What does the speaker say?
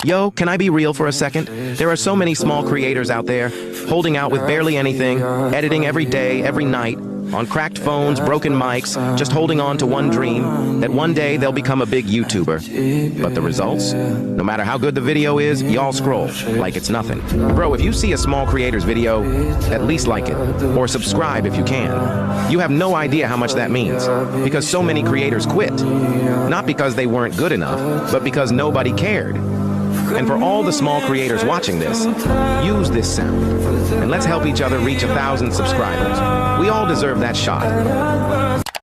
Yo, can I be real for a second? There are so many small creators out there, holding out with barely anything, editing every day, every night, on cracked phones, broken mics, just holding on to one dream, that one day they'll become a big YouTuber. But the results? No matter how good the video is, y'all scroll, like it's nothing. Bro, if you see a small creator's video, at least like it, or subscribe if you can. You have no idea how much that means, because so many creators quit. Not because they weren't good enough, but because nobody cared. And for all the small creators watching this, use this sound, and let's help each other reach 1,000 subscribers. We all deserve that shot.